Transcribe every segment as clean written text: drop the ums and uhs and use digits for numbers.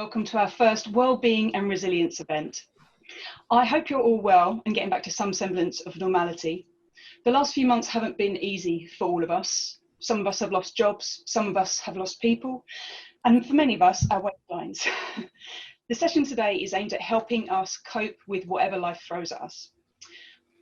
Welcome to our first Wellbeing and Resilience event. I hope you're all well and getting back to some semblance of normality. The last few months haven't been easy for all of us. Some of us have lost jobs, some of us have lost people, and for many of us, our waistlines. The session today is aimed at helping us cope with whatever life throws at us.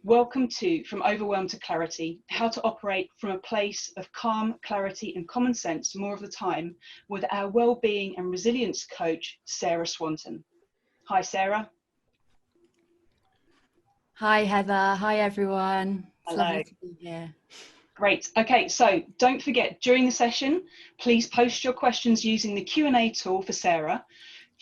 Welcome to From Overwhelmed to Clarity, how to operate from a place of calm, clarity and common sense more of the time with our Wellbeing and Resilience coach, Sarah Swanton. Hi, Sarah. Hi, Heather. Hi, everyone. It's Hello. lovely to be here. Great. Okay, so don't forget, during the session, please post your questions using the Q&A tool for Sarah.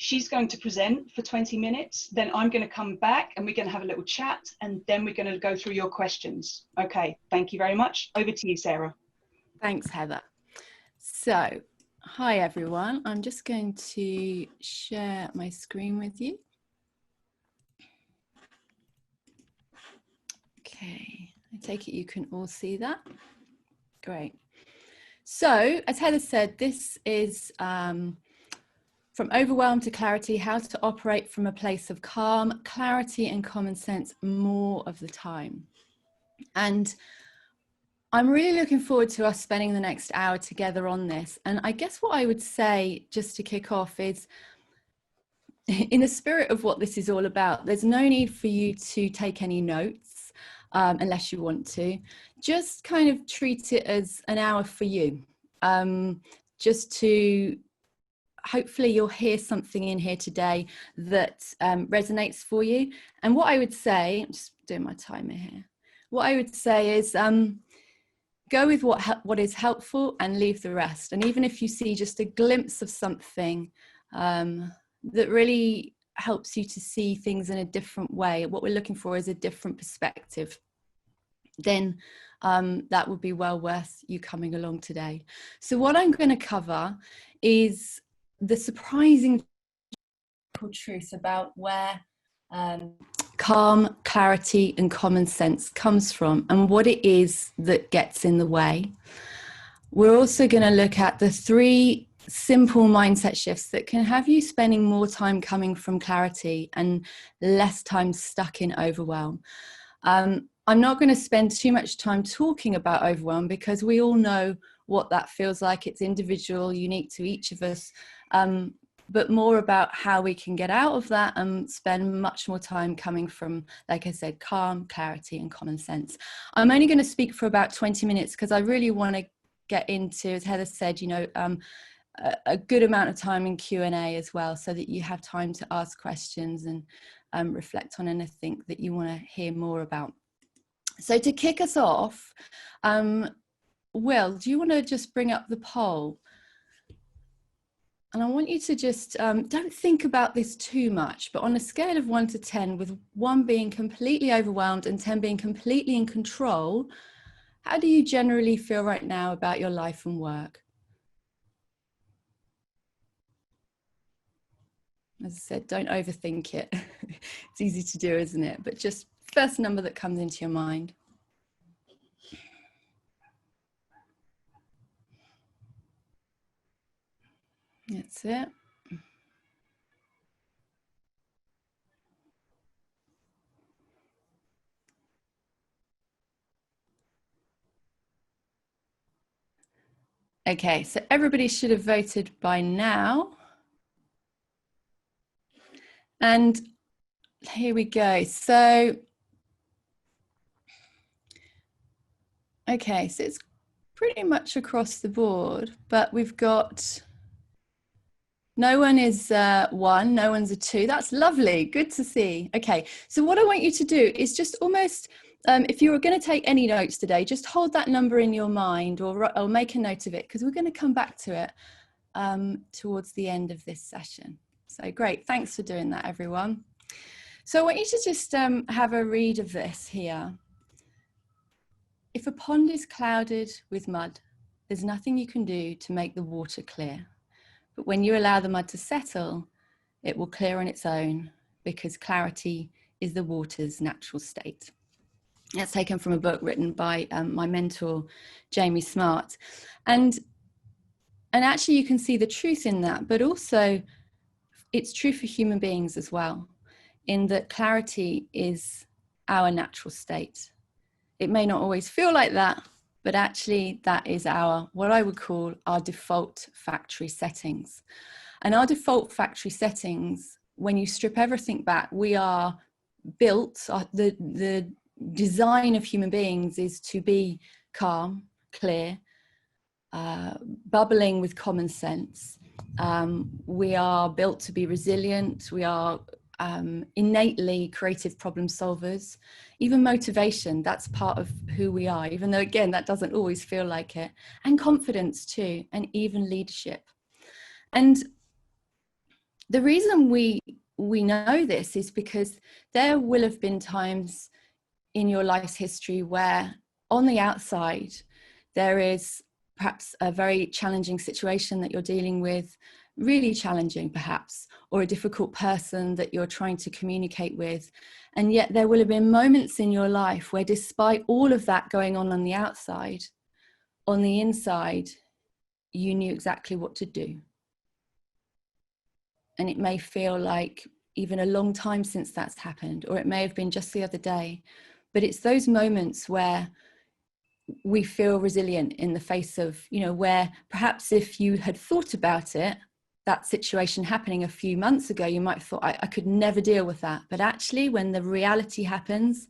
She's going to present for 20 minutes, then I'm going to come back and we're going to have a little chat, and then we're going to go through your questions. Okay, thank you very much. Over to you, Sarah. Thanks, Heather. So, hi, everyone. I'm just going to share my screen with you. Okay, I take it you can all see that. Great. So, as Heather said, this is From Overwhelmed to Clarity, how to operate from a place of calm, clarity and common sense more of the time. And I'm really looking forward to us spending the next hour together on this. And I guess what I would say, just to kick off, is in the spirit of what this is all about, there's no need for you to take any notes unless you want to. Just kind of treat it as an hour for you, just to hopefully you'll hear something in here today that resonates for you. And what I would say, I'm just doing my timer here. What I would say is go with what is helpful and leave the rest. And even if you see just a glimpse of something that really helps you to see things in a different way, what we're looking for is a different perspective, then that would be well worth you coming along today. So what I'm going to cover is the surprising truth about where calm, clarity and common sense comes from and what it is that gets in the way. We're also going to look at the 3 simple mindset shifts that can have you spending more time coming from clarity and less time stuck in overwhelm. I'm not going to spend too much time talking about overwhelm because we all know what that feels like. It's individual, unique to each of us. But more about how we can get out of that and spend much more time coming from, like I said, calm, clarity and common sense. I'm only going to speak for about 20 minutes because I really want to get into, as Heather said, a good amount of time in Q&A as well, so that you have time to ask questions and reflect on anything that you want to hear more about. So to kick us off, Will, do you want to just bring up the poll? And I want you to just, don't think about this too much, but on a scale of 1 to 10, with 1 being completely overwhelmed and 10 being completely in control, how do you generally feel right now about your life and work? As I said, don't overthink it. It's easy to do, isn't it? But just first number that comes into your mind. That's it. Okay, so everybody should have voted by now. And here we go. So, okay, so it's pretty much across the board, but we've got no one is 1, no one's a 2. That's lovely. Good to see. Okay, so what I want you to do is just almost, if you were going to take any notes today, just hold that number in your mind or make a note of it, because we're going to come back to it towards the end of this session. So great. Thanks for doing that, everyone. So I want you to just have a read of this here. If a pond is clouded with mud, there's nothing you can do to make the water clear. But when you allow the mud to settle, it will clear on its own, because clarity is the water's natural state. That's taken from a book written by my mentor, Jamie Smart. And actually you can see the truth in that, but also it's true for human beings as well, in that clarity is our natural state. It may not always feel like that, but actually that is our, what I would call our default factory settings. And our default factory settings, when you strip everything back, we are built, the design of human beings is to be calm, clear, bubbling with common sense. We are built to be resilient. We are innately creative problem solvers. Even motivation, that's part of who we are, even though, again, that doesn't always feel like it. And confidence too, and even leadership. And the reason we know this is because there will have been times in your life's history where on the outside, there is perhaps a very challenging situation that you're dealing with, really challenging perhaps, or a difficult person that you're trying to communicate with. And yet there will have been moments in your life where, despite all of that going on the outside, on the inside, you knew exactly what to do. And it may feel like even a long time since that's happened, or it may have been just the other day. But it's those moments where we feel resilient in the face of, you know, where perhaps if you had thought about it, that situation happening a few months ago, you might have thought, I could never deal with that. But actually, when the reality happens,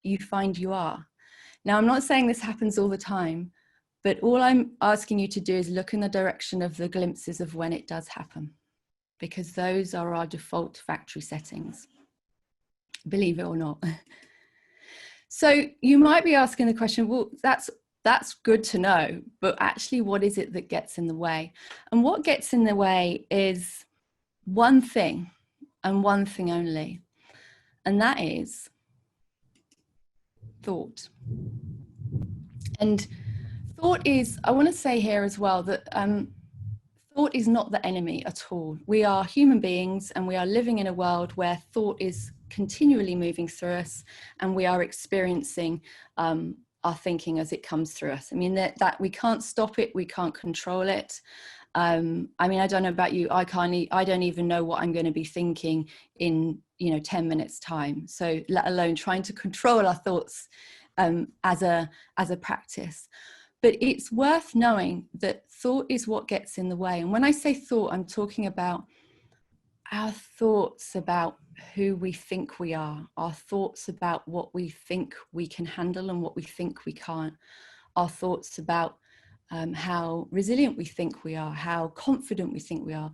you find you are. Now, I'm not saying this happens all the time, but all I'm asking you to do is look in the direction of the glimpses of when it does happen, because those are our default factory settings, believe it or not. So you might be asking the question, well, that's good to know, but actually what is it that gets in the way? And what gets in the way is one thing and one thing only, and that is thought. And thought is, I want to say here as well that thought is not the enemy at all. We are human beings and we are living in a world where thought is continually moving through us, and we are experiencing our thinking as it comes through us. I mean, that we can't stop it, we can't control it. I mean, I don't know about you, I don't even know what I'm going to be thinking in 10 minutes time, so let alone trying to control our thoughts as a practice. But it's worth knowing that thought is what gets in the way. And when I say thought, I'm talking about our thoughts about who we think we are, our thoughts about what we think we can handle and what we think we can't, our thoughts about how resilient we think we are, how confident we think we are.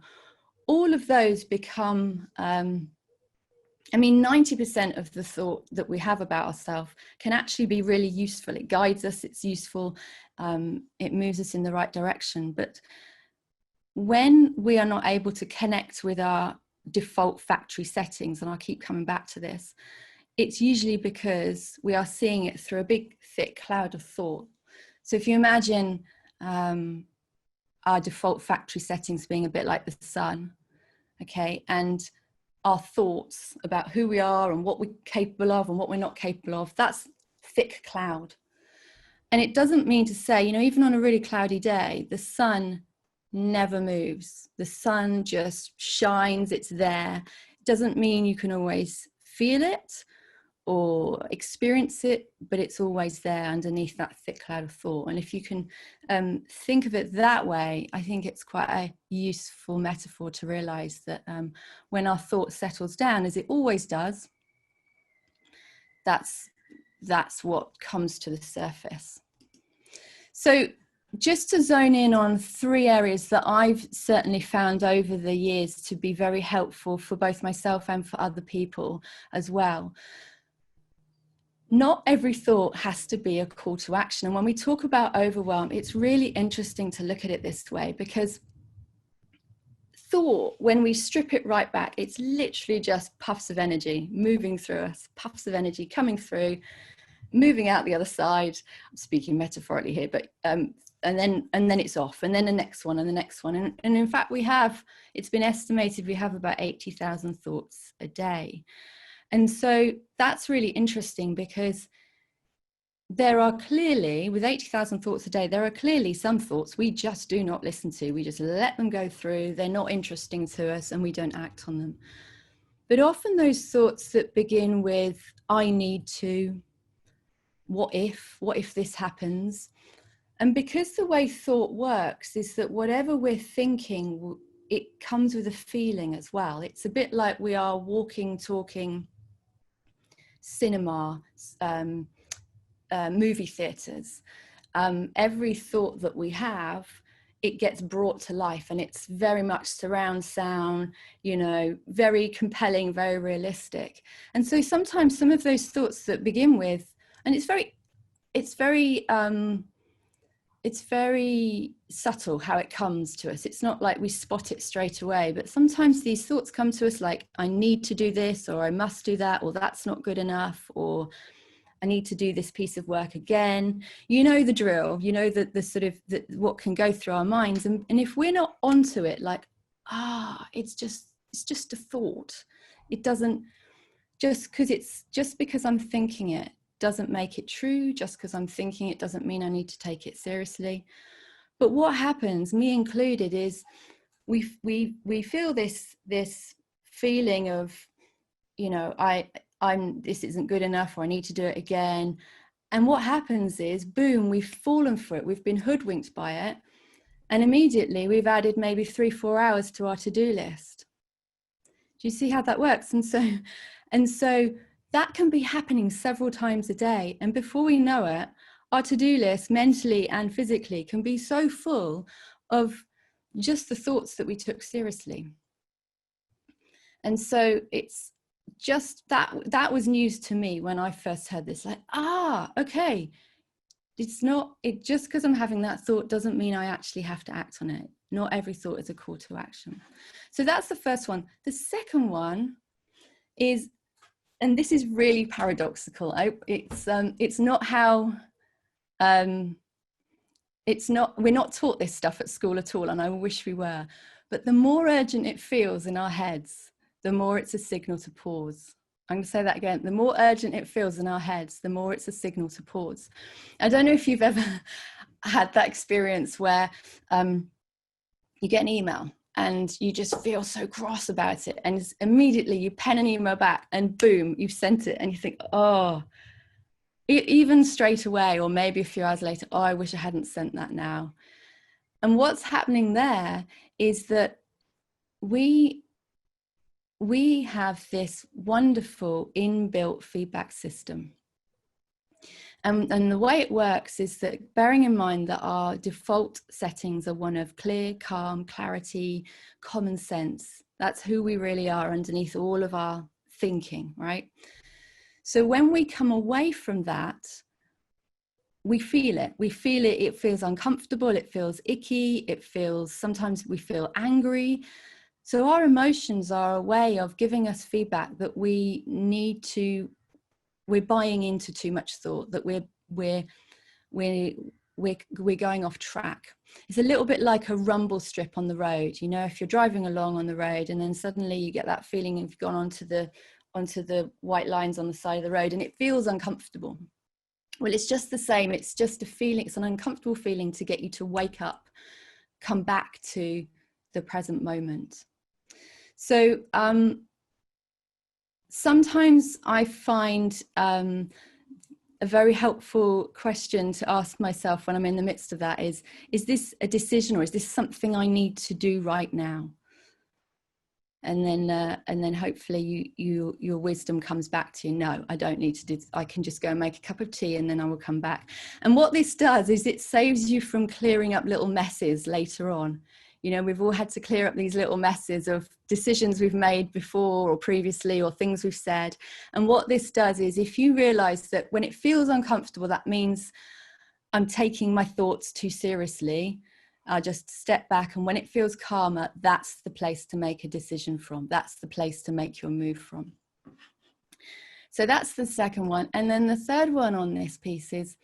All of those become, 90% of the thought that we have about ourselves can actually be really useful. It guides us, it's useful, it moves us in the right direction. But when we are not able to connect with our default factory settings, and I'll keep coming back to this, it's usually because we are seeing it through a big, thick cloud of thought. So if you imagine our default factory settings being a bit like the sun, okay, and our thoughts about who we are and what we're capable of and what we're not capable of, that's thick cloud. And it doesn't mean to say, even on a really cloudy day, the sun never moves. The sun just shines, it's there. It doesn't mean you can always feel it or experience it, but it's always there underneath that thick cloud of thought. And if you can think of it that way, I think it's quite a useful metaphor to realize that when our thought settles down, as it always does, that's what comes to the surface. So just to zone in on 3 areas that I've certainly found over the years to be very helpful for both myself and for other people as well. Not every thought has to be a call to action. And when we talk about overwhelm, it's really interesting to look at it this way, because thought, when we strip it right back, it's literally just puffs of energy moving through us, puffs of energy coming through, moving out the other side. I'm speaking metaphorically here, but and then it's off, and then the next one and the next one. And in fact, it's been estimated we have about 80,000 thoughts a day. And so that's really interesting, because there are clearly, with 80,000 thoughts a day, there are clearly some thoughts we just do not listen to. We just let them go through. They're not interesting to us and we don't act on them. But often those thoughts that begin with, I need to, what if this happens? And because the way thought works is that whatever we're thinking, it comes with a feeling as well. It's a bit like we are walking, talking, cinema, movie theatres. Every thought that we have, it gets brought to life, and it's very much surround sound, you know, very compelling, very realistic. And so sometimes some of those thoughts that begin with, and it's very subtle how it comes to us. It's not like we spot it straight away, but sometimes these thoughts come to us like, I need to do this, or I must do that, or that's not good enough, or I need to do this piece of work again. You know the drill, you know the sort of what can go through our minds. And if we're not onto it, like, it's just a thought. It doesn't, just because I'm thinking it doesn't make it true. Just because I'm thinking it doesn't mean I need to take it seriously. But what happens, me included, is we feel this feeling of, you know, this isn't good enough, or I need to do it again. And what happens is, boom, we've fallen for it. We've been hoodwinked by it. And immediately we've added maybe 3-4 hours to our to-do list. Do you see how that works? And so that can be happening several times a day. And before we know it, our to-do list mentally and physically can be so full of just the thoughts that we took seriously. And so it's just that was news to me when I first heard this, like, okay, it just because I'm having that thought doesn't mean I actually have to act on it. Not every thought is a call to action. So that's the first one. The second one is, and this is really paradoxical, it's not how we're not taught this stuff at school at all, and I wish we were, but the more urgent it feels in our heads, the more it's a signal to pause. I'm going to say that again. The more urgent it feels in our heads, the more it's a signal to pause. I don't know if you've ever had that experience where you get an email and you just feel so cross about it, and immediately you pen an email back and boom, you've sent it, and you think, even straight away, or maybe a few hours later, I wish I hadn't sent that now. And what's happening there is that we have this wonderful inbuilt feedback system. And the way it works is that, bearing in mind that our default settings are one of clear, calm, clarity, common sense. That's who we really are underneath all of our thinking, right? So when we come away from that, we feel it. It feels uncomfortable. It feels icky. Sometimes we feel angry. So our emotions are a way of giving us feedback that we're buying into too much thought, that we're going off track. It's a little bit like a rumble strip on the road. You know, if you're driving along on the road and then suddenly you get that feeling you've gone onto the white lines on the side of the road and it feels uncomfortable. Well, it's just the same. It's just a feeling. It's an uncomfortable feeling to get you to wake up, come back to the present moment. So sometimes I find a very helpful question to ask myself when I'm in the midst of that is this a decision, or is this something I need to do right now? And then hopefully your wisdom comes back to you. No, I don't need to do. I can just go and make a cup of tea and then I will come back. And what this does is it saves you from clearing up little messes later on. You know, we've all had to clear up these little messes of decisions we've made before or previously, or things we've said. And what this does is, if you realize that when it feels uncomfortable, that means I'm taking my thoughts too seriously, I'll just step back. And when it feels calmer, that's the place to make a decision from. That's the place to make your move from. So that's the second one. And then the third one on this piece is,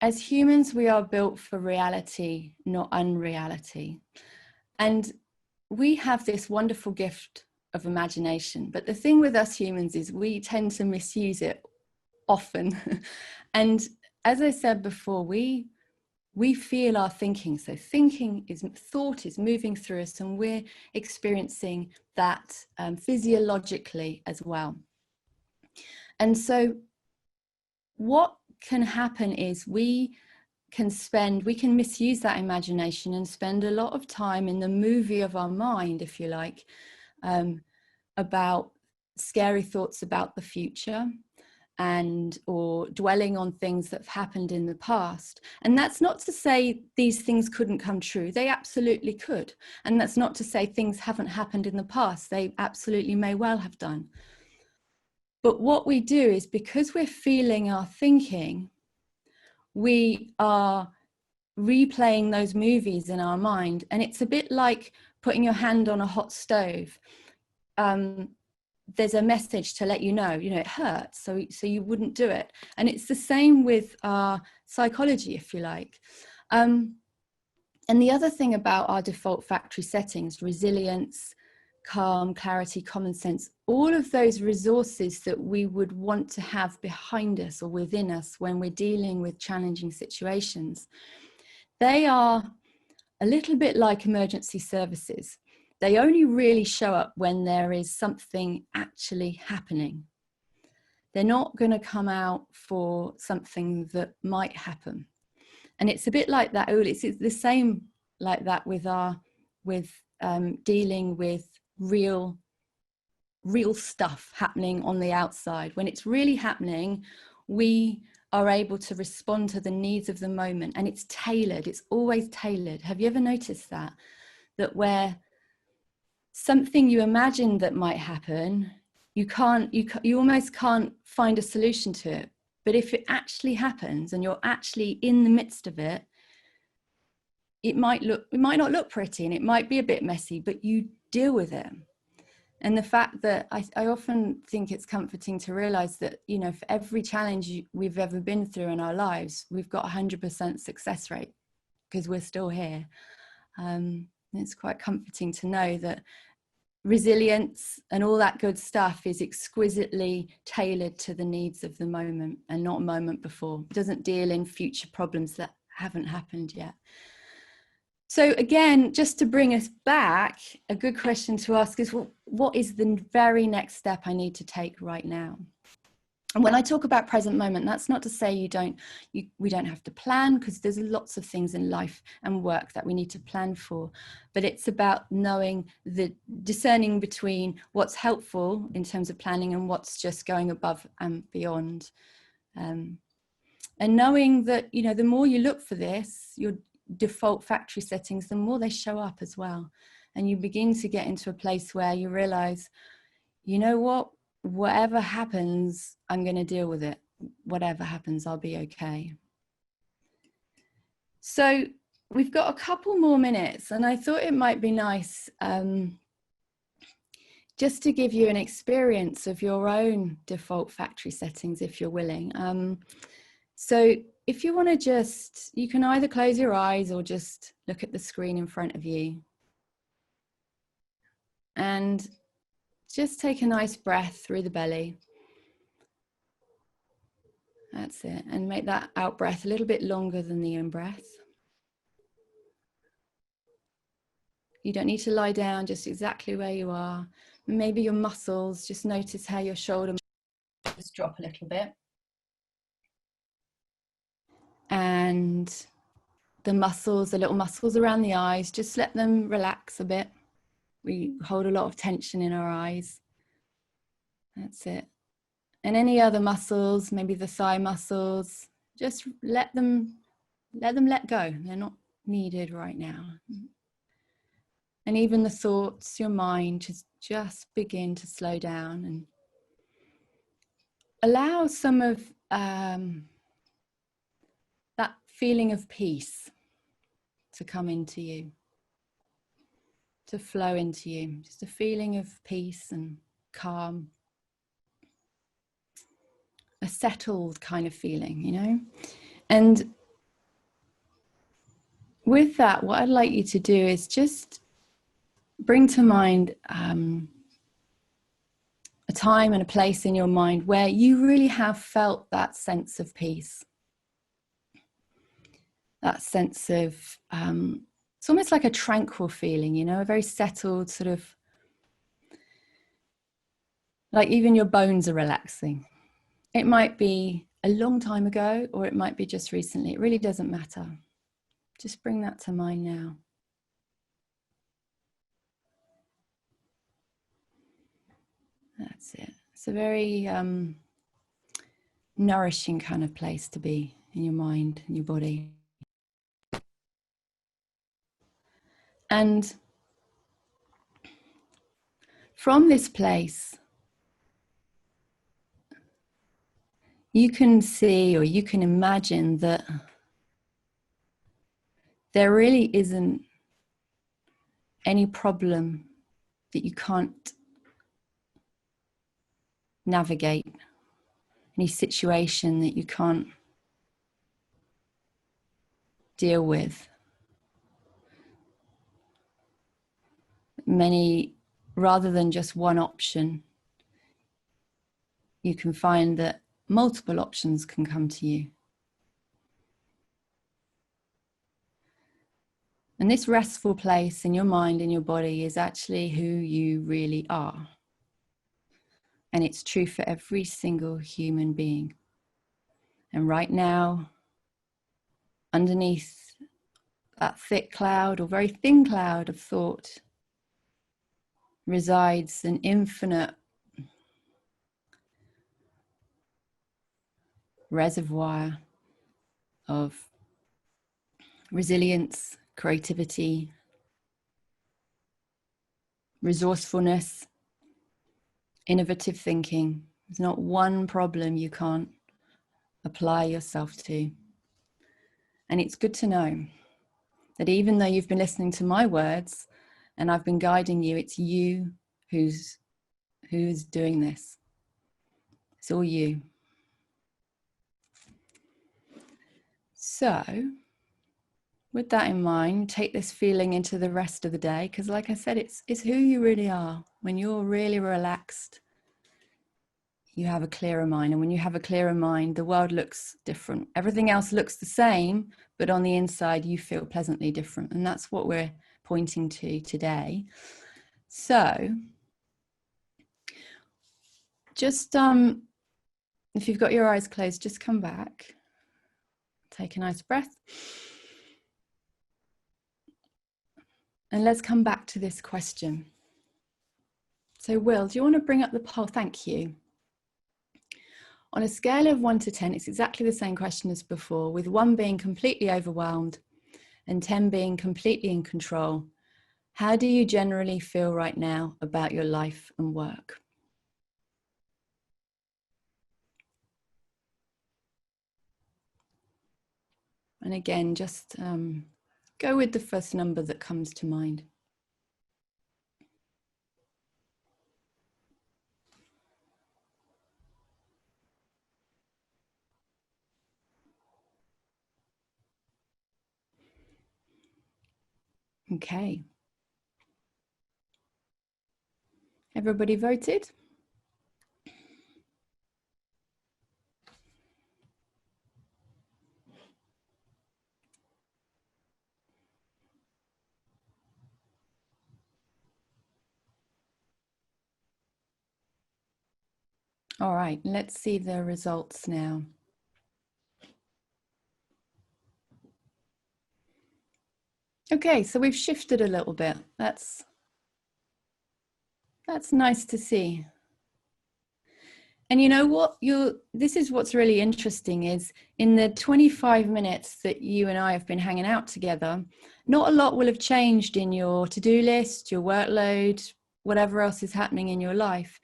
as humans, we are built for reality, not unreality. And we have this wonderful gift of imagination. But the thing with us humans is we tend to misuse it often. And as I said before, we feel our thinking. So thought is moving through us, and we're experiencing that physiologically as well. And so what can happen is we can misuse that imagination and spend a lot of time in the movie of our mind, if you like, about scary thoughts about the future, or dwelling on things that have happened in the past. And that's not to say these things couldn't come true. They absolutely could. And that's not to say things haven't happened in the past. They absolutely may well have done. But what we do is, because we're feeling our thinking, we are replaying those movies in our mind. And it's a bit like putting your hand on a hot stove. There's a message to let you know, it hurts, so you wouldn't do it. And it's the same with our psychology, if you like. And the other thing about our default factory settings, resilience, calm, clarity, common sense, all of those resources that we would want to have behind us or within us when we're dealing with challenging situations, they are a little bit like emergency services. They only really show up when there is something actually happening. They're not going to come out for something that might happen. And it's a bit like that. It's the same like that with dealing with real stuff happening on the outside. When it's really happening, we are able to respond to the needs of the moment, and it's tailored. It's always tailored. Have you ever noticed that where something you imagine that might happen, you almost can't find a solution to it. But if it actually happens and you're actually in the midst of it, it might not look pretty, and it might be a bit messy, but you deal with it. And the fact that I often think it's comforting to realize that, for every challenge we've ever been through in our lives, we've got 100% success rate because we're still here. It's quite comforting to know that resilience and all that good stuff is exquisitely tailored to the needs of the moment and not a moment before. It doesn't deal in future problems that haven't happened yet. So again, just to bring us back, a good question to ask is, well, what is the very next step I need to take right now? And when I talk about present moment, that's not to say we don't have to plan, because there's lots of things in life and work that we need to plan for. But it's about discerning between what's helpful in terms of planning and what's just going above and beyond. And knowing that, the more you look for this, your default factory settings, the more they show up as well. And you begin to get into a place where you realize, whatever happens, I'm going to deal with it. Whatever happens, I'll be okay. So we've got a couple more minutes, and I thought it might be nice just to give you an experience of your own default factory settings, if you're willing. So if you want to you can either close your eyes or just look at the screen in front of you. And just take a nice breath through the belly. That's it. And make that out breath a little bit longer than the in breath. You don't need to lie down, just exactly where you are. Maybe your muscles, just notice how your shoulder just drop a little bit. And the little muscles around the eyes, just let them relax a bit. We hold a lot of tension in our eyes. That's it. And any other muscles, maybe the thigh muscles, just let them let go. They're not needed right now. And even the thoughts, your mind, just begin to slow down and allow some of that feeling of peace to come into you, to flow into you. Just a feeling of peace and calm. A settled kind of feeling, And with that, what I'd like you to do is just bring to mind a time and a place in your mind where you really have felt that sense of peace. That sense of, it's almost like a tranquil feeling, you know, a very settled sort of, like even your bones are relaxing. It might be a long time ago, or it might be just recently. It really doesn't matter. Just bring that to mind now. That's it. It's a very nourishing kind of place to be in your mind and your body. And from this place, you can see or you can imagine that there really isn't any problem that you can't navigate, any situation that you can't deal with. Many, rather than just one option, you can find that multiple options can come to you. And this restful place in your mind and your body is actually who you really are. And it's true for every single human being. And right now, underneath that thick cloud or very thin cloud of thought resides an infinite reservoir of resilience, creativity, resourcefulness, innovative thinking. There's not one problem you can't apply yourself to. And it's good to know that even though you've been listening to my words and I've been guiding you, it's you who's doing this. It's all you. So, with that in mind, take this feeling into the rest of the day, because like I said, it's who you really are. When you're really relaxed, you have a clearer mind. And when you have a clearer mind, the world looks different. Everything else looks the same, but on the inside, you feel pleasantly different. And that's what we're pointing to today. So, just if you've got your eyes closed, just come back. Take a nice breath. And let's come back to this question. So Will, do you want to bring up the poll? Thank you. On a scale of 1 to 10, it's exactly the same question as before, with 1 being completely overwhelmed and 10 being completely in control. How do you generally feel right now about your life and work? And again, just go with the first number that comes to mind. Okay. Everybody voted? All right, let's see the results now. Okay, so we've shifted a little bit. That's nice to see. And you know what? This is what's really interesting is in the 25 minutes that you and I have been hanging out together, not a lot will have changed in your to-do list, your workload, whatever else is happening in your life.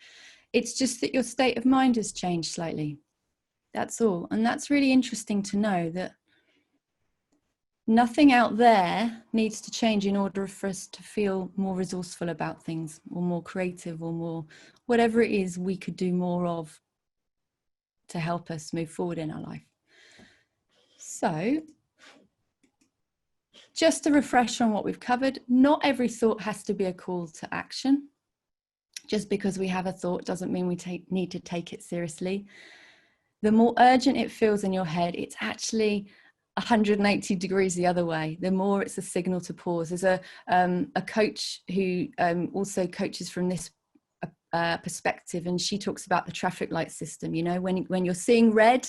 It's just that your state of mind has changed slightly. That's all. And that's really interesting to know that nothing out there needs to change in order for us to feel more resourceful about things or more creative or more, whatever it is we could do more of to help us move forward in our life. So, just to refresh on what we've covered, not every thought has to be a call to action. Just because we have a thought doesn't mean we need to take it seriously. The more urgent it feels in your head, it's actually 180 degrees the other way. The more it's a signal to pause. There's a coach who also coaches from this perspective, and she talks about the traffic light system. You know, when you're seeing red,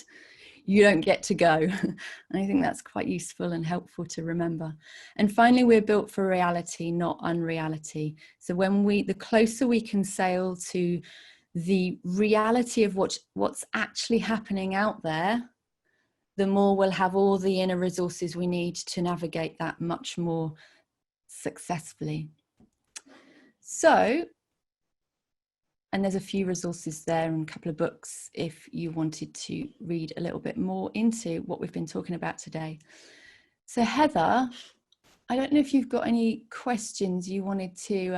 you don't get to go. And I think that's quite useful and helpful to remember. And finally, we're built for reality, not unreality. So the closer we can sail to the reality of what's actually happening out there, the more we'll have all the inner resources we need to navigate that much more successfully. So, and there's a few resources there and a couple of books if you wanted to read a little bit more into what we've been talking about today. So Heather, I don't know if you've got any questions you wanted to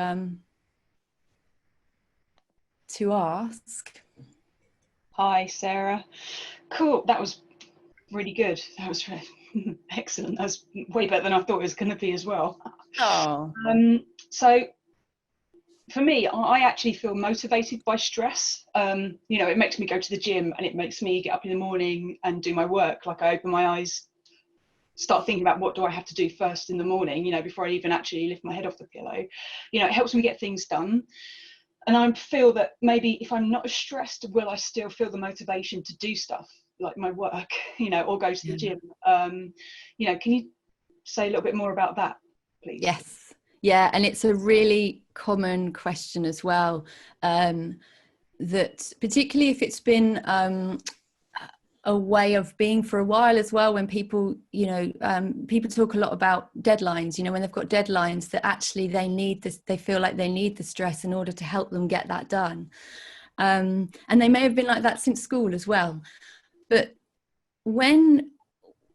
ask. Hi, Sarah. Cool. That was really good. That was excellent. That was way better than I thought it was going to be as well. Oh. So for me, I actually feel motivated by stress. You know, it makes me go to the gym and it makes me get up in the morning and do my work. Like, I open my eyes, start thinking about what do I have to do first in the morning, you know, before I even actually lift my head off the pillow. You know, it helps me get things done. And I feel that maybe if I'm not as stressed, will I still feel the motivation to do stuff like my work, you know, or go to the gym? You know, can you say a little bit more about that, please? Yes. Yeah, and it's a really common question as well, that particularly if it's been a way of being for a while as well, when people, you know, people talk a lot about deadlines, you know, when they've got deadlines that actually they need this, they feel like they need the stress in order to help them get that done. And they may have been like that since school as well. But when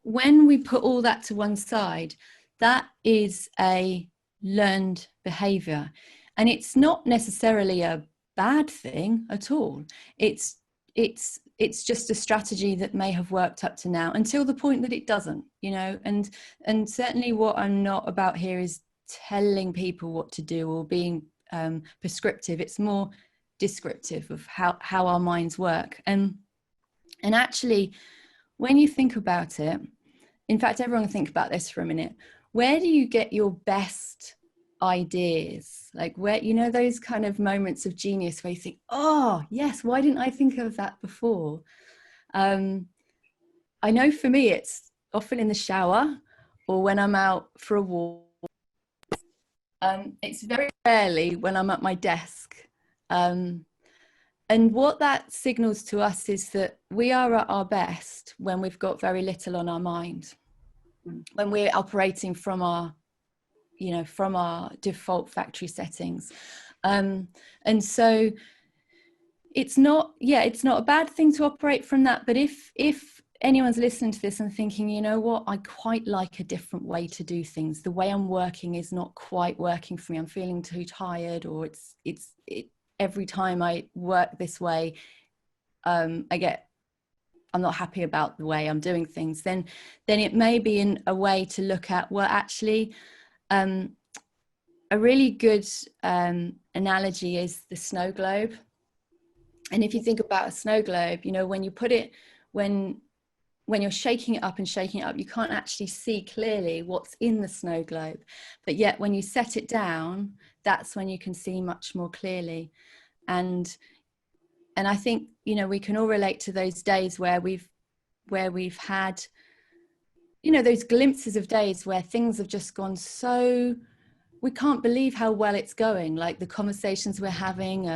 we put all that to one side, that is a learned behavior, and it's not necessarily a bad thing at all. It's just a strategy that may have worked up to now until the point that it doesn't, you know. And certainly what I'm not about here is telling people what to do or being prescriptive. It's more descriptive of how our minds work. And actually, when you think about it, in fact, everyone think about this for a minute. Where do you get your best ideas? Like, where, you know, those kind of moments of genius where you think, oh yes, why didn't I think of that before? I know for me, it's often in the shower or when I'm out for a walk. It's very rarely when I'm at my desk. And what that signals to us is that we are at our best when we've got very little on our mind, when we're operating from our, you know, from our default factory settings. And so it's not a bad thing to operate from that. But if anyone's listening to this and thinking, you know what, I quite like a different way to do things, the way I'm working is not quite working for me, I'm feeling too tired, or it's every time I work this way, I'm not happy about the way I'm doing things, then it may be in a way to look at, well, actually, a really good analogy is the snow globe. And if you think about a snow globe, you know, when you put it, when you're shaking it up, you can't actually see clearly what's in the snow globe. But yet when you set it down, that's when you can see much more clearly. And I think, you know, we can all relate to those days where we've had, you know, those glimpses of days where things have just gone so, we can't believe how well it's going. Like the conversations we're having,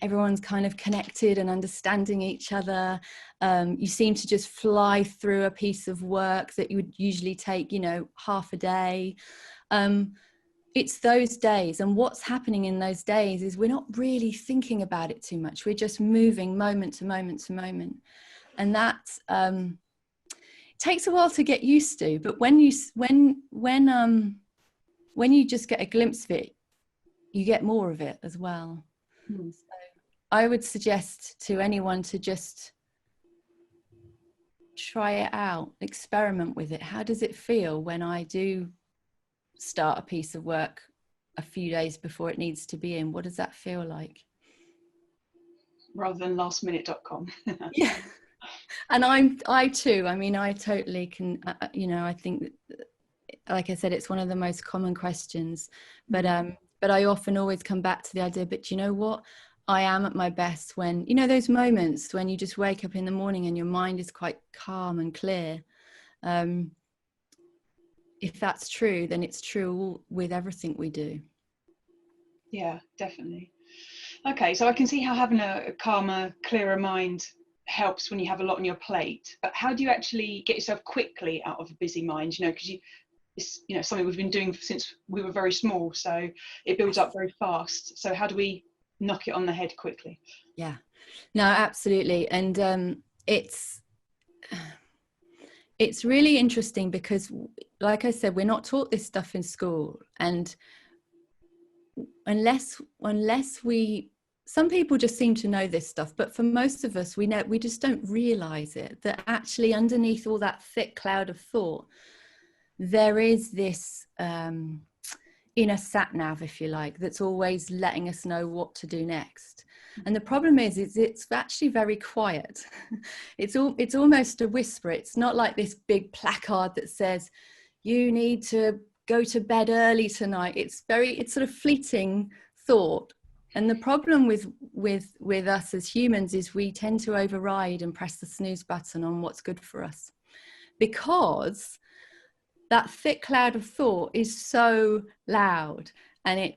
everyone's kind of connected and understanding each other. You seem to just fly through a piece of work that you would usually take, you know, half a day. It's those days, and what's happening in those days is we're not really thinking about it too much. We're just moving moment to moment to moment, and that takes a while to get used to. But when you just get a glimpse of it, you get more of it as well. So I would suggest to anyone to just try it out, experiment with it. How does it feel when I do start a piece of work a few days before it needs to be in? What does that feel like? rather than lastminute.com. Yeah. And I too, I mean, I totally can, you know, I think that, like I said, it's one of the most common questions, but I often always come back to the idea, but you know what? I am at my best when, you know, those moments when you just wake up in the morning and your mind is quite calm and clear. If that's true, then it's true with everything we do. Yeah, definitely. Okay, so I can see how having a calmer, clearer mind helps when you have a lot on your plate. But how do you actually get yourself quickly out of a busy mind? You know, because it's, you know, something we've been doing since we were very small, so it builds up very fast. So how do we knock it on the head quickly? Yeah, no, absolutely. And it's really interesting because, like I said, we're not taught this stuff in school, and unless we, some people just seem to know this stuff, but for most of us, we just don't realize it, that actually underneath all that thick cloud of thought, there is this inner sat nav, if you like, that's always letting us know what to do next. And the problem is it's actually very quiet. It's almost a whisper. It's not like this big placard that says you need to go to bed early tonight. It's sort of fleeting thought. And the problem with us as humans is we tend to override and press the snooze button on what's good for us, because that thick cloud of thought is so loud, and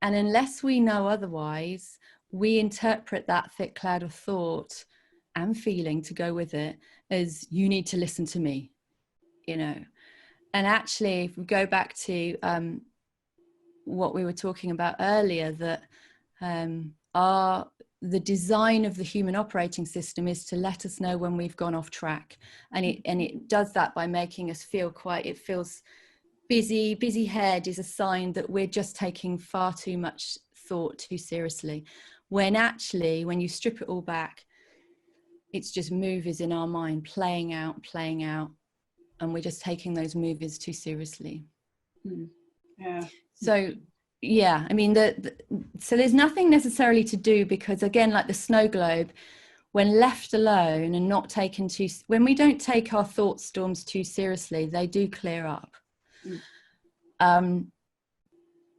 unless we know otherwise, we interpret that thick cloud of thought and feeling to go with it as you need to listen to me, you know. And actually, if we go back to what we were talking about earlier, that the design of the human operating system is to let us know when we've gone off track, and it does that by making us feel it feels busy head is a sign that we're just taking far too much thought too seriously, when actually, when you strip it all back, it's just movies in our mind playing out, and we're just taking those movies too seriously. Yeah. So yeah, I mean, so there's nothing necessarily to do, because again, like the snow globe, when left alone and not taken when we don't take our thought storms too seriously, they do clear up.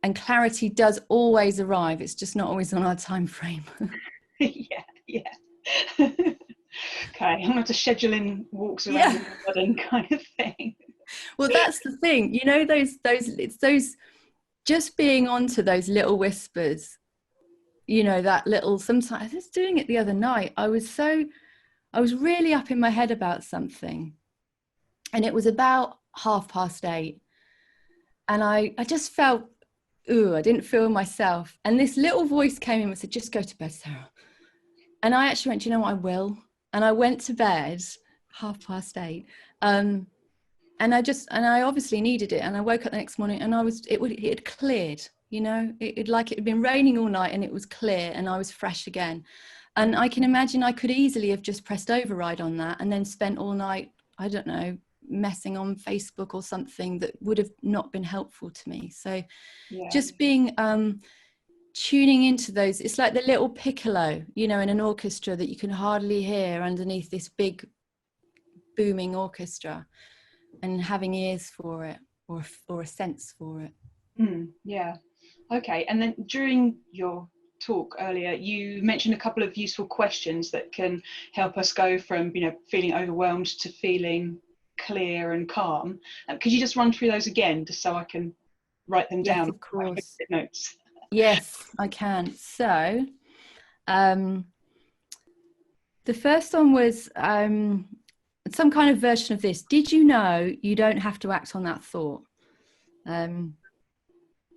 And clarity does always arrive. It's just not always on our time frame. yeah. Okay, I'm going to have to schedule in walks around the garden kind of thing. Well, that's the thing, you know, it's those just being onto those little whispers, you know, that little, sometimes I was doing it the other night. I was really up in my head about something, and it was about 8:30, and I just felt, I didn't feel myself. And this little voice came in and said, just go to bed, Sarah. And I actually went, you know what, I will. And I went to bed 8:30. And I obviously needed it. And I woke up the next morning and it had cleared, you know, it had been raining all night and it was clear, and I was fresh again. And I can imagine I could easily have just pressed override on that and then spent all night, I don't know, messing on Facebook or something that would have not been helpful to me. So just being, tuning into those, it's like the little piccolo, you know, in an orchestra that you can hardly hear underneath this big booming orchestra, and having ears for it, or a sense for it. Yeah. Okay. And then during your talk earlier, you mentioned a couple of useful questions that can help us go from, you know, feeling overwhelmed to feeling clear and calm. Could you just run through those again, just so I can write them down? Yes, of course. Notes. Yes, I can. So the first one was some kind of version of this. Did you know you don't have to act on that thought?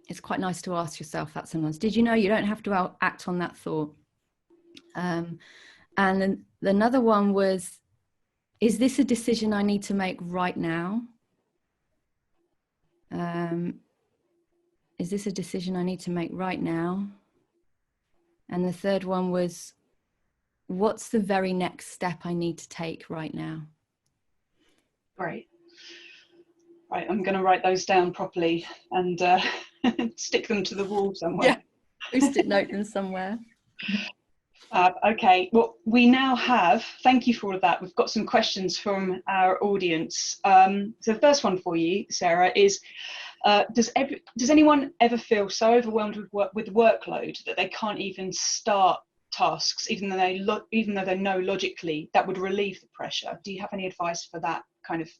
It's quite nice to ask yourself that sometimes. Did you know you don't have to act on that thought? And then another one was, is this a decision I need to make right now? Is this a decision I need to make right now? And the third one was, what's the very next step I need to take right now? Great. Right, I'm going to write those down properly and stick them to the wall somewhere. Yeah, post-it note them somewhere. Okay, well, we now have, thank you for all of that. We've got some questions from our audience. So the first one for you, Sarah, is does anyone ever feel so overwhelmed with workload that they can't even start tasks, even though they know logically that would relieve the pressure? Do you have any advice for that kind of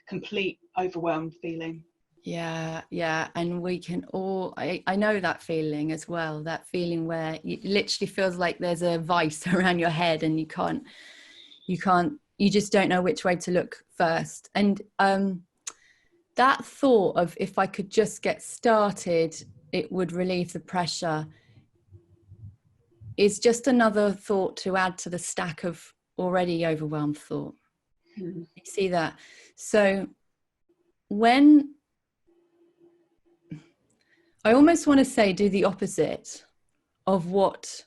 complete overwhelmed feeling? Yeah. And we can all, I know that feeling as well, that feeling where it literally feels like there's a vice around your head and you just don't know which way to look first. And that thought of, if I could just get started, it would relieve the pressure, is just another thought to add to the stack of already overwhelmed thought. You see that? So when I almost want to say, do the opposite of what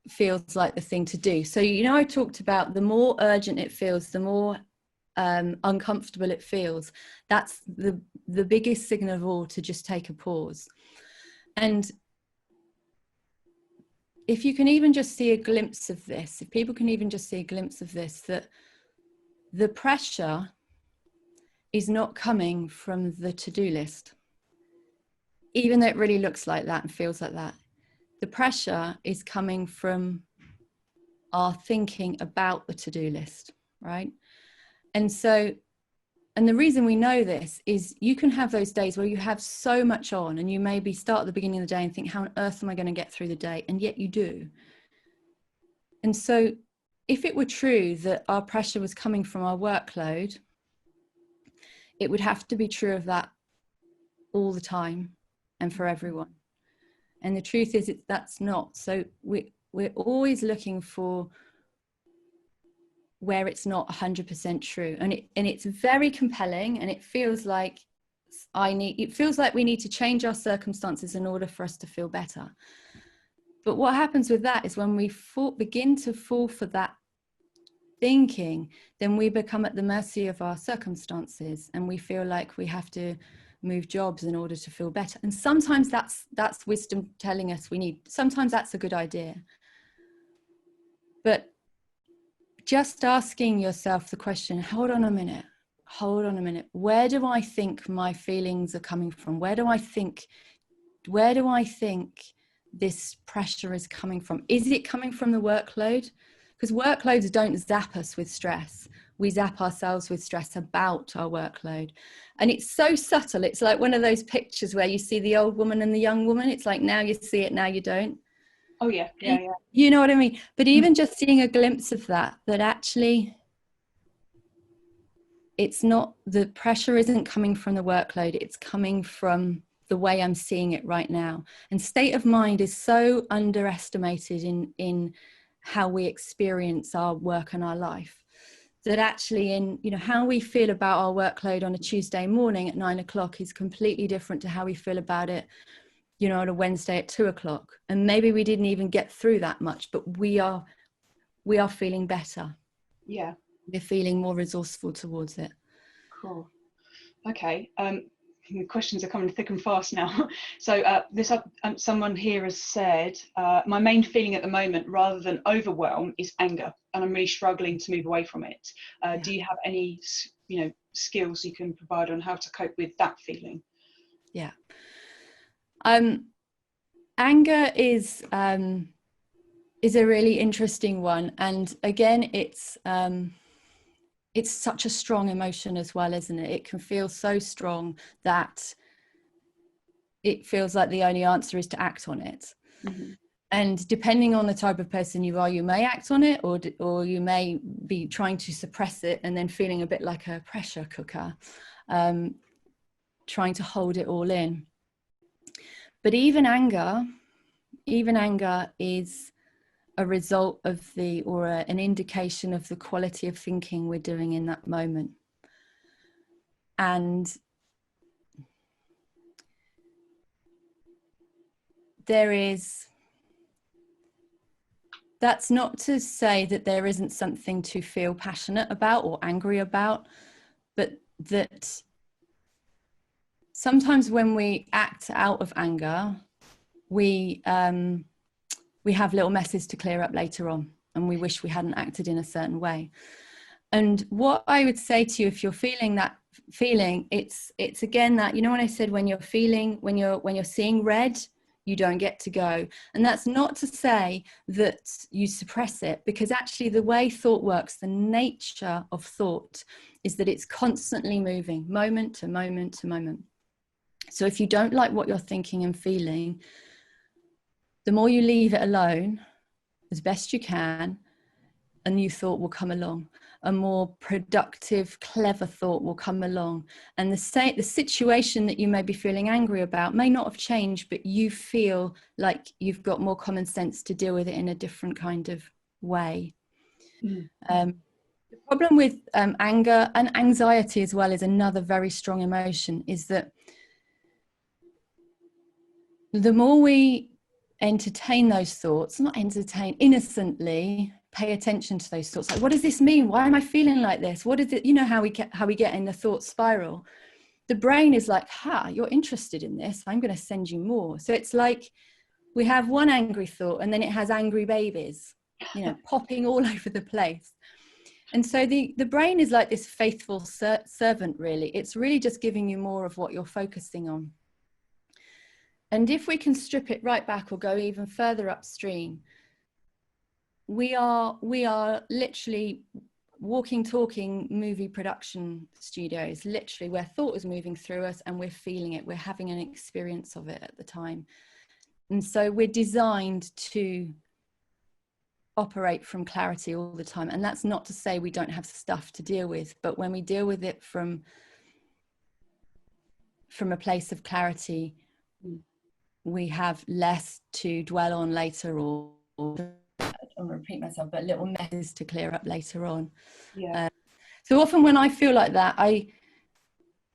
feels like the thing to do. So, I talked about the more urgent it feels, the more uncomfortable it feels. That's the biggest signal of all, to just take a pause. And if you can even just see a glimpse of this, if people can even just see a glimpse of this, that the pressure is not coming from the to-do list, even though it really looks like that and feels like that. The pressure is coming from our thinking about the to-do list, right? And the reason we know this is, you can have those days where you have so much on, and you maybe start at the beginning of the day and think, how on earth am I going to get through the day? And yet you do. And so if it were true that our pressure was coming from our workload, it would have to be true of that all the time and for everyone. And the truth is, that's not. So we're always looking for where it's not 100% true, and it's very compelling, and it feels like we need to change our circumstances in order for us to feel better. But what happens with that is, when we begin to fall for that thinking, then we become at the mercy of our circumstances, and we feel like we have to move jobs in order to feel better. And sometimes that's wisdom telling us sometimes that's a good idea. But just asking yourself the question, hold on a minute, where do I think my feelings are coming from? Where do I think this pressure is coming from? Is it coming from the workload? Because workloads don't zap us with stress. We zap ourselves with stress about our workload. And it's so subtle. It's like one of those pictures where you see the old woman and the young woman. It's like, now you see it, now you don't. Oh, yeah. You know what I mean? But even just seeing a glimpse of that actually, it's not, the pressure isn't coming from the workload. It's coming from the way I'm seeing it right now. And state of mind is so underestimated in how we experience our work and our life, that actually how we feel about our workload on a Tuesday morning at 9 o'clock is completely different to how we feel about it, on a Wednesday at 2 o'clock. And maybe we didn't even get through that much, but we are feeling better. Yeah. We're feeling more resourceful towards it. Cool. Okay. The questions are coming thick and fast now. So someone here has said, my main feeling at the moment, rather than overwhelm, is anger, and I'm really struggling to move away from it. Do you have any, skills you can provide on how to cope with that feeling? Yeah. Anger is a really interesting one, and again, it's such a strong emotion as well, isn't it? It can feel so strong that it feels like the only answer is to act on it. Mm-hmm. And depending on the type of person you are, you may act on it, or you may be trying to suppress it and then feeling a bit like a pressure cooker, trying to hold it all in. But even anger is a result of an indication of the quality of thinking we're doing in that moment. And that's not to say that there isn't something to feel passionate about or angry about, but that sometimes when we act out of anger, we we have little messes to clear up later on, and we wish we hadn't acted in a certain way. And what I would say to you, if you're feeling that feeling, it's again that, you know, when I said when you're seeing red, you don't get to go. And that's not to say that you suppress it, because actually the way thought works, the nature of thought is that it's constantly moving, moment to moment to moment. So if you don't like what you're thinking and feeling, the more you leave it alone as best you can, a new thought will come along. A more productive, clever thought will come along. And the situation that you may be feeling angry about may not have changed, but you feel like you've got more common sense to deal with it in a different kind of way. The problem with anger and anxiety as well is another very strong emotion, is that the more we entertain those thoughts, not entertain, innocently pay attention to those thoughts, like, what does this mean? Why am I feeling like this? What is it? You know how we get in the thought spiral. The brain is like, you're interested in this, I'm going to send you more. So it's like we have one angry thought and then it has angry babies, you know, popping all over the place. And so the brain is like this faithful servant, really. It's really just giving you more of what you're focusing on. And if we can strip it right back or go even further upstream, we are literally walking, talking movie production studios, literally, where thought is moving through us and we're feeling it. We're having an experience of it at the time. And so we're designed to operate from clarity all the time. And that's not to say we don't have stuff to deal with, but when we deal with it from a place of clarity, we have less to dwell on later, or I don't want to repeat myself, but little messes to clear up later on. Yeah. So often when I feel like that,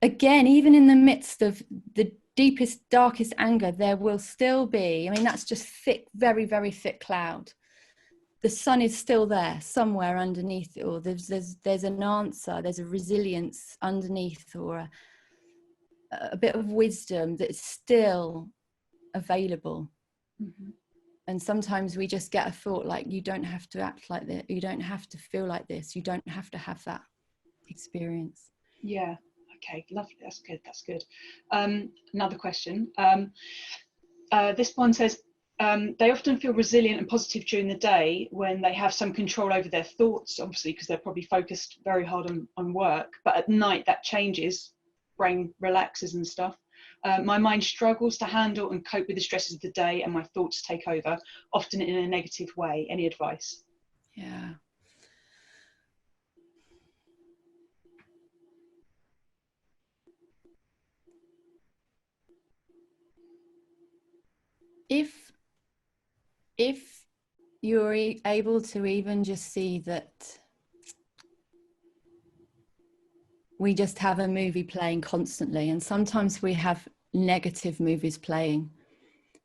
again, even in the midst of the deepest, darkest anger, there will still be, I mean, that's just thick, very, very thick cloud. The sun is still there somewhere underneath it, or there's an answer, there's a resilience underneath, or a bit of wisdom that's still available. Mm-hmm. And sometimes we just get a thought like, you don't have to act like this, you don't have to feel like this, you don't have to have that experience. Yeah. Okay, lovely. That's good. Another question. This one says, they often feel resilient and positive during the day when they have some control over their thoughts, obviously, because they're probably focused very hard on work. But at night that changes, brain relaxes and stuff. My mind struggles to handle and cope with the stresses of the day, and my thoughts take over, often in a negative way. Any advice? Yeah. If you're able to even just see that we just have a movie playing constantly, and sometimes we have negative movies playing,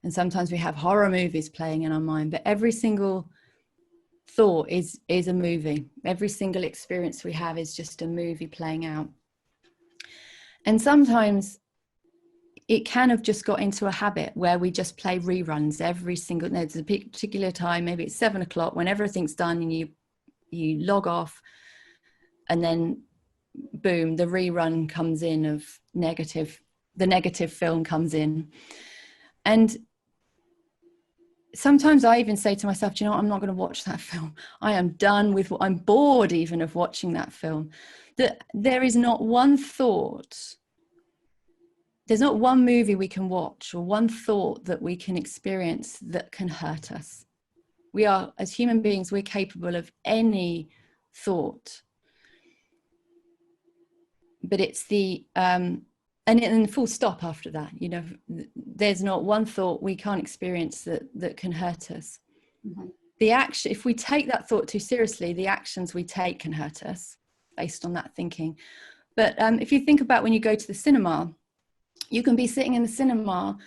and sometimes we have horror movies playing in our mind, but every single thought is a movie. Every single experience we have is just a movie playing out. And sometimes it can have just got into a habit where we just play reruns every single, there's a particular time, maybe it's 7 o'clock, when everything's done and you log off, and then boom, the rerun comes in of the negative film comes in. And sometimes I even say to myself, do you know what? I'm not going to watch that film. I am done with I'm bored even of watching that film. That there is not one thought, there's not one movie we can watch or one thought that we can experience that can hurt us. We are, as human beings, we're capable of any thought. But it's and full stop after that, you know, there's not one thought we can't experience that can hurt us. Mm-hmm. The action, if we take that thought too seriously, the actions we take can hurt us based on that thinking. But if you think about when you go to the cinema, you can be sitting in the cinema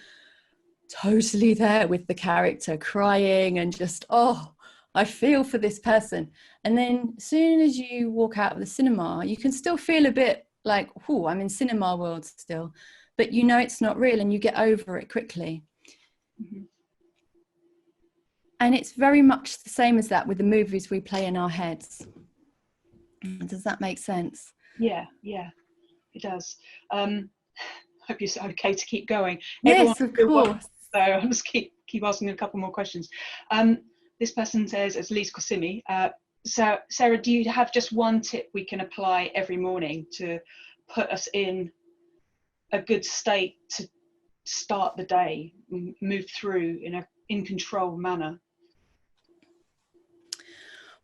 totally there with the character, crying and just, oh, I feel for this person. And then as soon as you walk out of the cinema, you can still feel a bit like, oh, I'm in cinema world still, but you know it's not real, and you get over it quickly. Mm-hmm. And it's very much the same as that with the movies we play in our heads. Does that make sense? Yeah, it does. Hope you're okay to keep going. Yes, of course. So I'll just keep asking a couple more questions. This person says, it's Lise Cosimi. So Sarah, do you have just one tip we can apply every morning to put us in a good state to start the day, move through in a in control manner?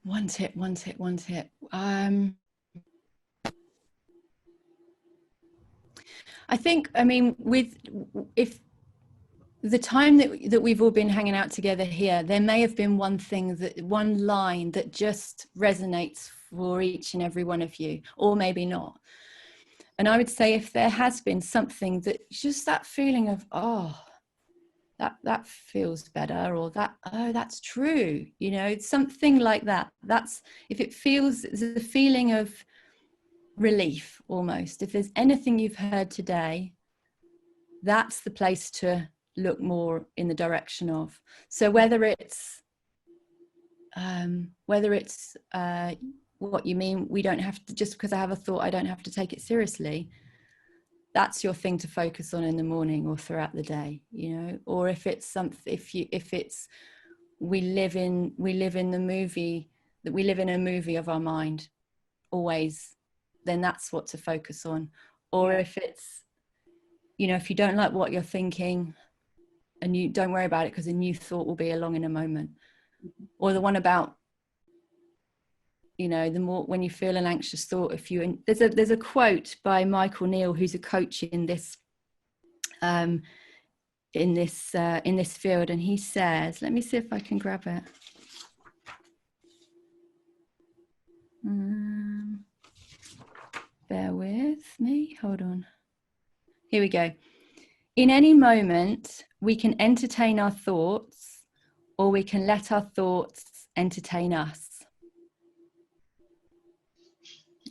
One tip. I think, I mean, if the time that we've all been hanging out together here, there may have been one line that just resonates for each and every one of you, or maybe not. And I would say if there has been something that just that feeling of, oh, that feels better, or that, oh, that's true, you know, something like that. That's, if it feels, the feeling of relief almost. If there's anything you've heard today, that's the place to look more in the direction of. So whether it's what you mean, we don't have to, just because I have a thought, I don't have to take it seriously. That's your thing to focus on in the morning or throughout the day, you know. Or if it's something, if it's we live in the movie, that we live in a movie of our mind always, then that's what to focus on. Or if it's, you know, if you don't like what you're thinking, and you don't worry about it, because a new thought will be along in a moment. Or the one about, you know, the more, when you feel an anxious thought, if you, there's a quote by Michael Neal, who's a coach in this field, and he says, let me see if I can grab it. Bear with me, hold on. Here we go. In any moment, we can entertain our thoughts, or we can let our thoughts entertain us.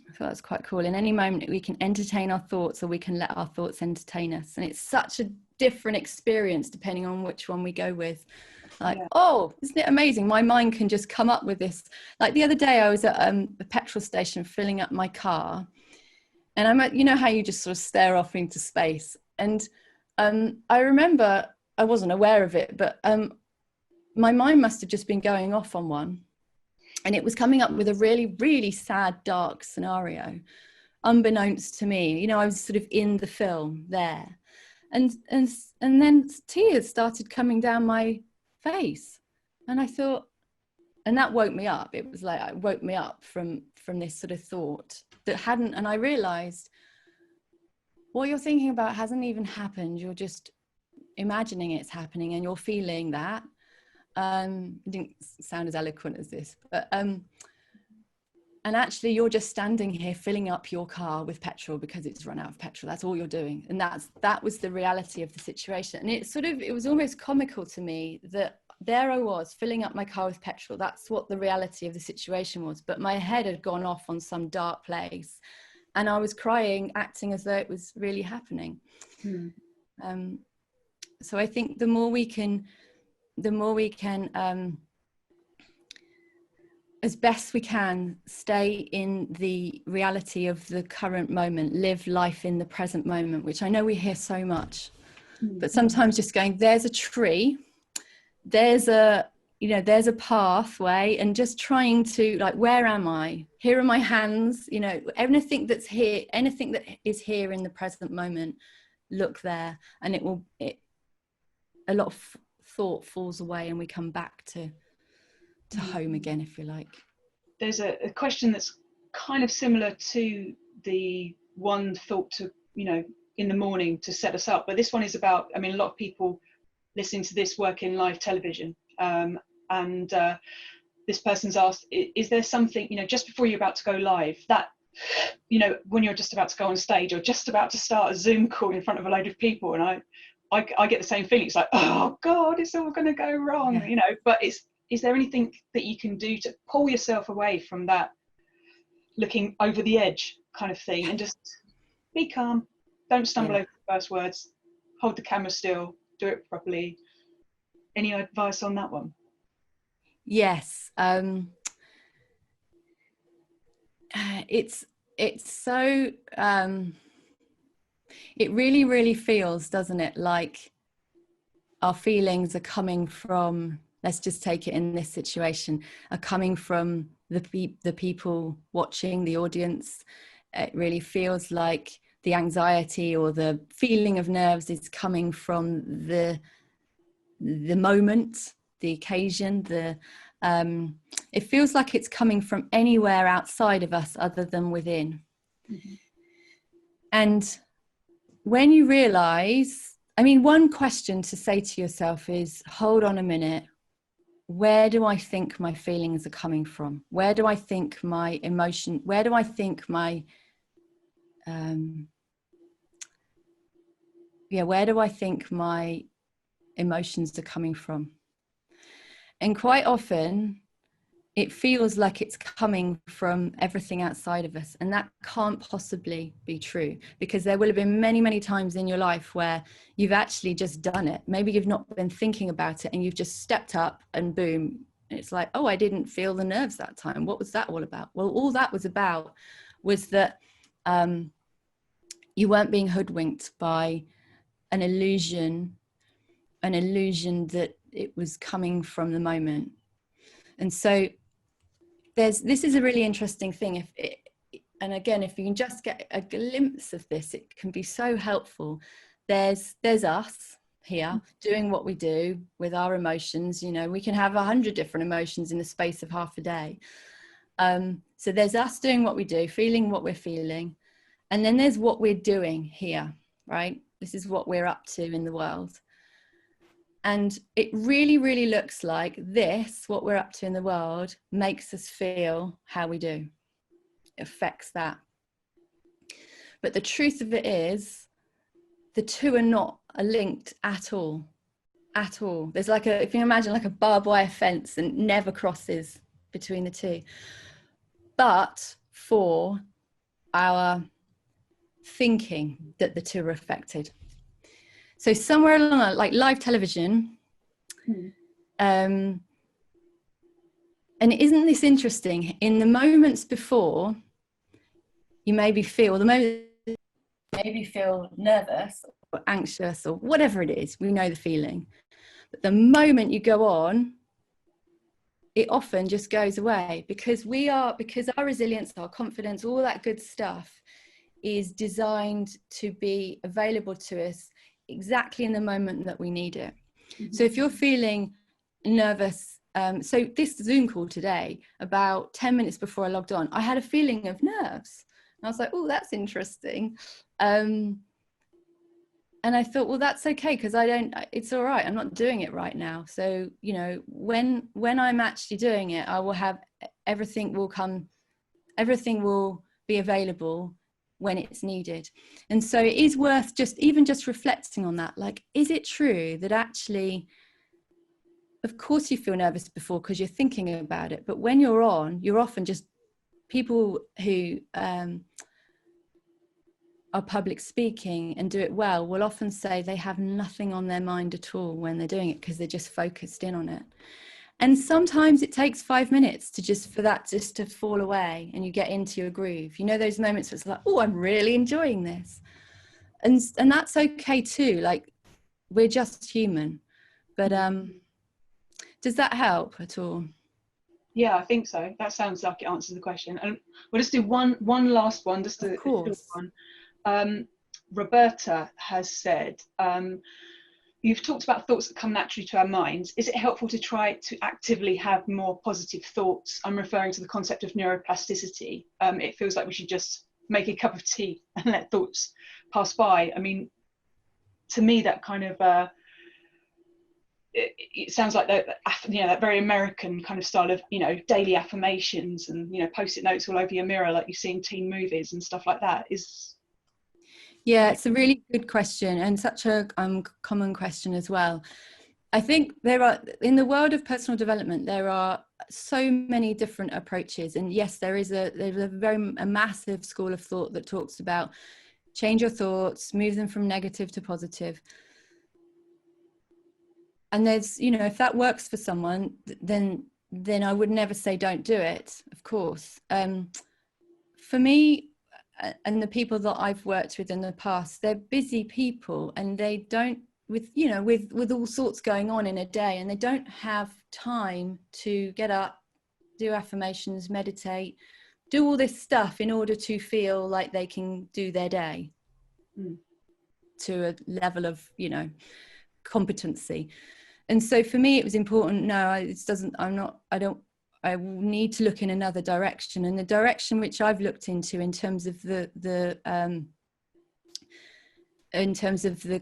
I thought that's quite cool. In any moment, we can entertain our thoughts, or we can let our thoughts entertain us. And it's such a different experience depending on which one we go with. Like, oh, isn't it amazing? My mind can just come up with this. Like the other day, I was at a petrol station filling up my car. And I'm at, you know how you just sort of stare off into space. And I remember, I wasn't aware of it, but my mind must have just been going off on one. And it was coming up with a really, really sad, dark scenario, unbeknownst to me. You know, I was sort of in the film there. And then tears started coming down my face. And I thought, and that woke me up. It was like, it woke me up from this sort of thought that hadn't, and I realized what you're thinking about hasn't even happened. You're just imagining it's happening, and you're feeling that. It didn't sound as eloquent as this, but and actually you're just standing here filling up your car with petrol because it's run out of petrol. That's all you're doing. And that was the reality of the situation. And it was almost comical to me that there I was filling up my car with petrol. That's what the reality of the situation was. But my head had gone off on some dark place, and I was crying, acting as though it was really happening. So I think the more we can, as best we can, stay in the reality of the current moment, live life in the present moment, which I know we hear so much, but sometimes just going, there's a tree, there's a pathway, and just trying to, like, where am I? Here are my hands, you know, anything that's here, anything that is here in the present moment, look there, and a lot of thought falls away, and we come back to home again, if you like. There's a question that's kind of similar to the one thought to, you know, in the morning to set us up, but this one is about, I mean, a lot of people listening to this work in live television, and this person's asked, is there something, you know, just before you're about to go live, that, you know, when you're just about to go on stage or just about to start a Zoom call in front of a load of people, and I get the same feeling. It's like, oh God, it's all going to go wrong, you know. But is there anything that you can do to pull yourself away from that looking over the edge kind of thing, and just be calm, don't stumble over the first words, hold the camera still, do it properly? Any advice on that one? Yes. It's so it really, really feels, doesn't it, like our feelings are coming from, let's just take it in this situation, are coming from the people watching, the audience. It really feels like the anxiety or the feeling of nerves is coming from the moment, the occasion, it feels like it's coming from anywhere outside of us other than within. Mm-hmm. And when you realize, I mean, one question to say to yourself is, hold on a minute, where do I think my feelings are coming from? Where do I think my emotion, where do I think my, where do I think my emotions are coming from? And quite often it feels like it's coming from everything outside of us, and that can't possibly be true, because there will have been many, many times in your life where you've actually just done it. Maybe you've not been thinking about it and you've just stepped up and boom, it's like, oh, I didn't feel the nerves that time. What was that all about? Well, all that was about was that you weren't being hoodwinked by an illusion that it was coming from the moment. And so this is a really interesting thing. And again, if you can just get a glimpse of this, it can be so helpful. There's us here doing what we do with our emotions. You know, we can have 100 different emotions in the space of half a day. So there's us doing what we do, feeling what we're feeling. And then there's what we're doing here, right? This is what we're up to in the world. And it really, really looks like this, what we're up to in the world, makes us feel how we do. It affects that. But the truth of it is, the two are not linked at all. At all. There's like if you imagine like a barbed wire fence and never crosses between the two. But for our thinking that the two are affected. So somewhere along, like live television, and isn't this interesting? In the moments before, you maybe feel nervous or anxious or whatever it is. We know the feeling. But the moment you go on, it often just goes away, because our resilience, our confidence, all that good stuff is designed to be available to us exactly in the moment that we need it. Mm-hmm. So if you're feeling nervous, so this Zoom call today, about 10 minutes before I logged on, I had a feeling of nerves. And I was like, oh, that's interesting. And I thought, well, that's okay, because it's all right. I'm not doing it right now. So, you know, when I'm actually doing it, I will have, everything will be available when it's needed. And so it is worth just reflecting on that. Like, is it true that actually, of course you feel nervous before because you're thinking about it, but when you're often just, people who are public speaking and do it well will often say they have nothing on their mind at all when they're doing it, because they're just focused in on it. And sometimes it takes 5 minutes for that to fall away and you get into your groove. You know, those moments where it's like, oh, I'm really enjoying this. And that's okay too. Like, we're just human. But does that help at all? Yeah, I think so. That sounds like it answers the question. And we'll just do one last one, just a short one. Roberta has said, you've talked about thoughts that come naturally to our minds. Is it helpful to try to actively have more positive thoughts? I'm referring to the concept of neuroplasticity. It feels like we should just make a cup of tea and let thoughts pass by. I mean, to me, that kind of, it sounds like that very American kind of style of, daily affirmations and, post-it notes all over your mirror, like you see in teen movies and stuff like that. Yeah, it's a really good question, and such a common question as well. I think in the world of personal development, there are so many different approaches. And yes, there's a massive school of thought that talks about change your thoughts, move them from negative to positive. And there's, if that works for someone, then then I would never say don't do it, of course. For me, and the people that I've worked with in the past, they're busy people, and they don't, with all sorts going on in a day, and they don't have time to get up, do affirmations, meditate, do all this stuff in order to feel like they can do their day to a level of, competency. And so for me, it was important. I need to look in another direction, and the direction which I've looked into in terms of the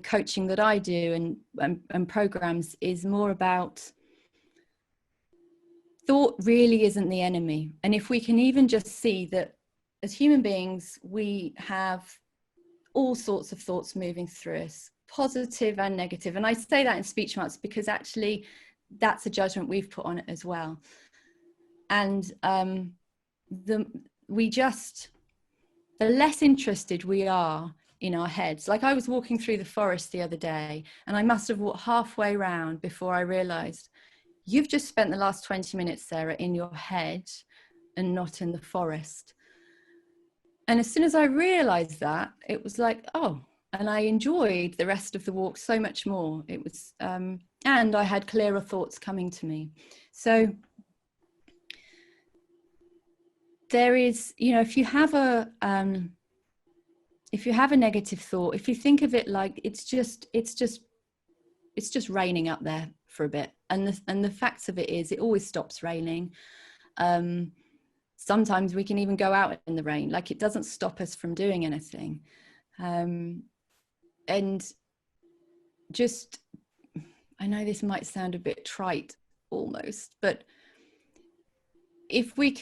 coaching that I do and programs is more about thought really isn't the enemy. And if we can even just see that as human beings, we have all sorts of thoughts moving through us, positive and negative. And I say that in speech marks because actually that's a judgment we've put on it as well. And the less interested we are in our heads. Like, I was walking through the forest the other day, and I must have walked halfway round before I realized you've just spent the last 20 minutes, Sarah, in your head and not in the forest. And as soon as I realized that, it was like, oh, and I enjoyed the rest of the walk so much more. It was, and I had clearer thoughts coming to me. So there is, if you have a negative thought, if you think of it like it's just raining up there for a bit, and the facts of it is it always stops raining. Sometimes we can even go out in the rain, like it doesn't stop us from doing anything. And just, I know this might sound a bit trite almost, but if we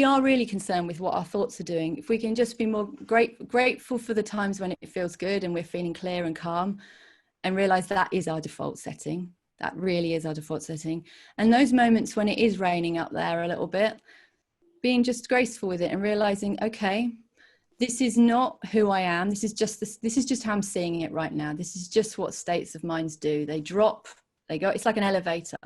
are really concerned with what our thoughts are doing, if we can just be more grateful for the times when it feels good and we're feeling clear and calm, and realize that is our default setting. That really is our default setting. And those moments when it is raining up there a little bit, being just graceful with it and realizing, okay, this is not who I am. This is just how I'm seeing it right now. This is just what states of minds do. They drop, they go, it's like an elevator.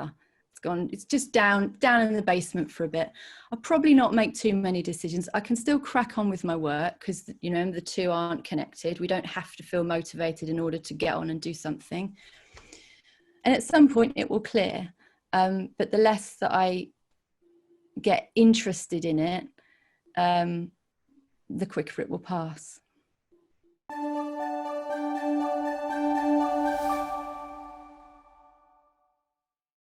It's just down in the basement for a bit. I'll probably not make too many decisions. I can still crack on with my work because, the two aren't connected. We don't have to feel motivated in order to get on and do something. And at some point it will clear. But the less that I get interested in it, the quicker it will pass.